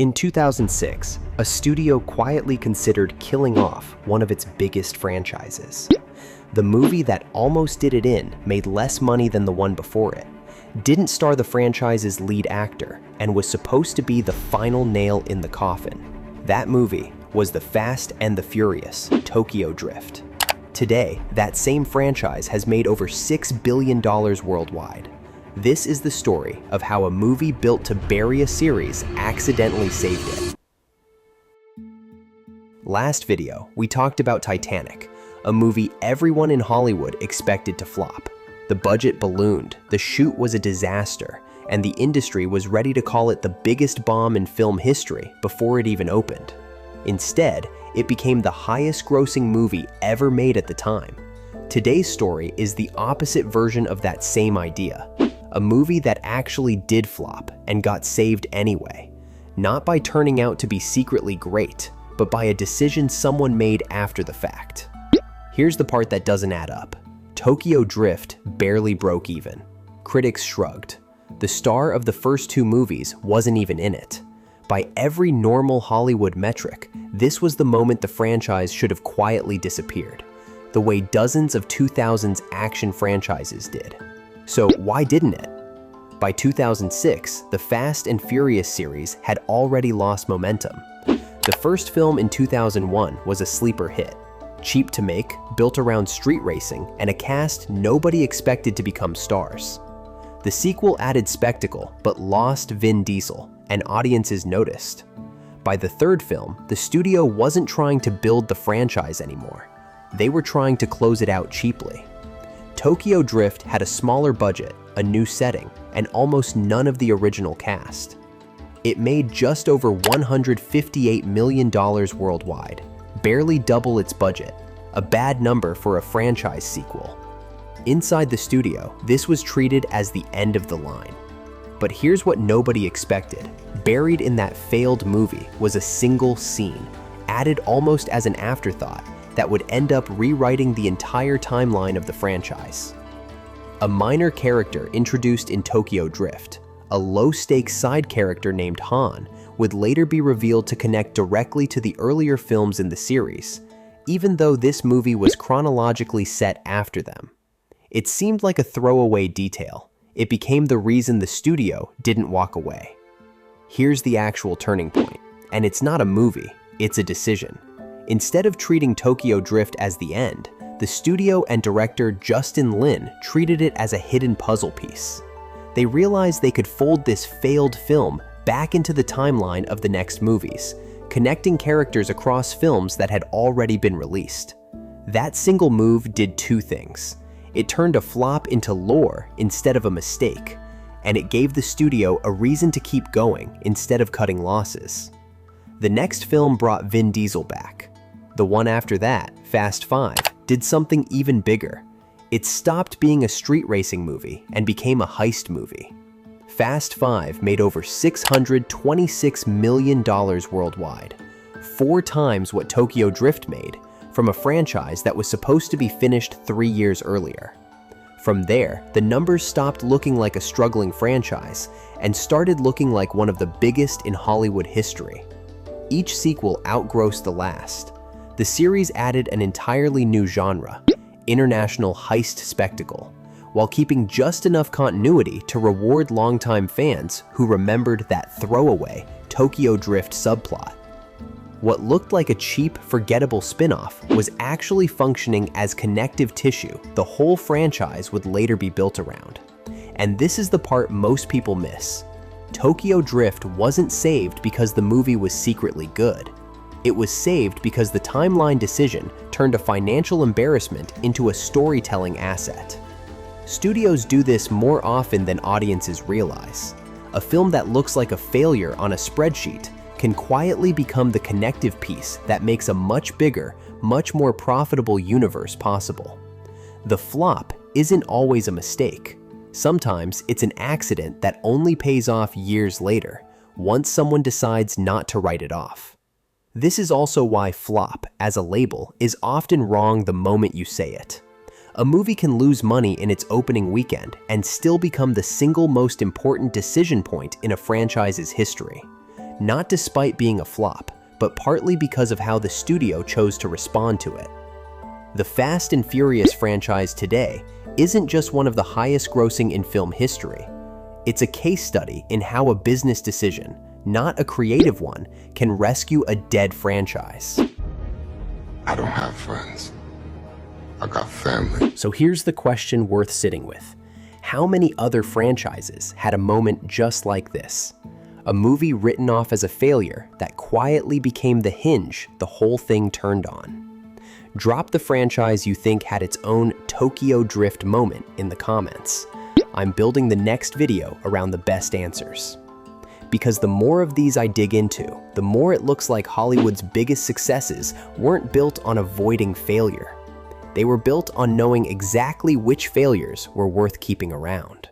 In 2006, a studio quietly considered killing off one of its biggest franchises. The movie that almost did it in made less money than the one before it, didn't star the franchise's lead actor, and was supposed to be the final nail in the coffin. That movie was The Fast and the Furious: Tokyo Drift. Today, that same franchise has made over $6 billion worldwide. This is the story of how a movie built to bury a series accidentally saved it. Last video, we talked about Titanic, a movie everyone in Hollywood expected to flop. The budget ballooned, the shoot was a disaster, and the industry was ready to call it the biggest bomb in film history before it even opened. Instead, it became the highest-grossing movie ever made at the time. Today's story is the opposite version of that same idea. A movie that actually did flop and got saved anyway, not by turning out to be secretly great, but by a decision someone made after the fact. Here's the part that doesn't add up. Tokyo Drift barely broke even. Critics shrugged. The star of the first two movies wasn't even in it. By every normal Hollywood metric, this was the moment the franchise should have quietly disappeared, the way dozens of 2000s action franchises did. So why didn't it? By 2006, the Fast and Furious series had already lost momentum. The first film in 2001 was a sleeper hit. Cheap to make, built around street racing, and a cast nobody expected to become stars. The sequel added spectacle, but lost Vin Diesel, and audiences noticed. By the third film, the studio wasn't trying to build the franchise anymore. They were trying to close it out cheaply. Tokyo Drift had a smaller budget, a new setting, and almost none of the original cast. It made just over $158 million worldwide, barely double its budget, a bad number for a franchise sequel. Inside the studio, this was treated as the end of the line. But here's what nobody expected. Buried in that failed movie was a single scene, added almost as an afterthought, that would end up rewriting the entire timeline of the franchise. A minor character introduced in Tokyo Drift, a low-stakes side character named Han, would later be revealed to connect directly to the earlier films in the series, even though this movie was chronologically set after them. It seemed like a throwaway detail. It became the reason the studio didn't walk away. Here's the actual turning point, and it's not a movie, it's a decision. Instead of treating Tokyo Drift as the end, the studio and director Justin Lin treated it as a hidden puzzle piece. They realized they could fold this failed film back into the timeline of the next movies, connecting characters across films that had already been released. That single move did two things. It turned a flop into lore instead of a mistake, and it gave the studio a reason to keep going instead of cutting losses. The next film brought Vin Diesel back. The one after that, Fast 5, did something even bigger. It stopped being a street racing movie and became a heist movie. Fast 5 made over $626 million worldwide, 4 times what Tokyo Drift made, from a franchise that was supposed to be finished 3 years earlier. From there, the numbers stopped looking like a struggling franchise and started looking like one of the biggest in Hollywood history. Each sequel outgrossed the last. The series added an entirely new genre, international heist spectacle, while keeping just enough continuity to reward longtime fans who remembered that throwaway Tokyo Drift subplot. What looked like a cheap, forgettable spin-off was actually functioning as connective tissue the whole franchise would later be built around. And this is the part most people miss. Tokyo Drift wasn't saved because the movie was secretly good. It was saved because the timeline decision turned a financial embarrassment into a storytelling asset. Studios do this more often than audiences realize. A film that looks like a failure on a spreadsheet can quietly become the connective piece that makes a much bigger, much more profitable universe possible. The flop isn't always a mistake. Sometimes it's an accident that only pays off years later, once someone decides not to write it off. This is also why flop, as a label, is often wrong the moment you say it. A movie can lose money in its opening weekend and still become the single most important decision point in a franchise's history. not despite being a flop, but partly because of how the studio chose to respond to it. The Fast and Furious franchise today isn't just one of the highest grossing in film history. It's a case study in how a business decision, not a creative one, can rescue a dead franchise. I don't have friends. I got family. So here's the question worth sitting with. How many other franchises had a moment just like this? A movie written off as a failure that quietly became the hinge the whole thing turned on. Drop the franchise you think had its own Tokyo Drift moment in the comments. I'm building the next video around the best answers. Because the more of these I dig into, the more it looks like Hollywood's biggest successes weren't built on avoiding failure. They were built on knowing exactly which failures were worth keeping around.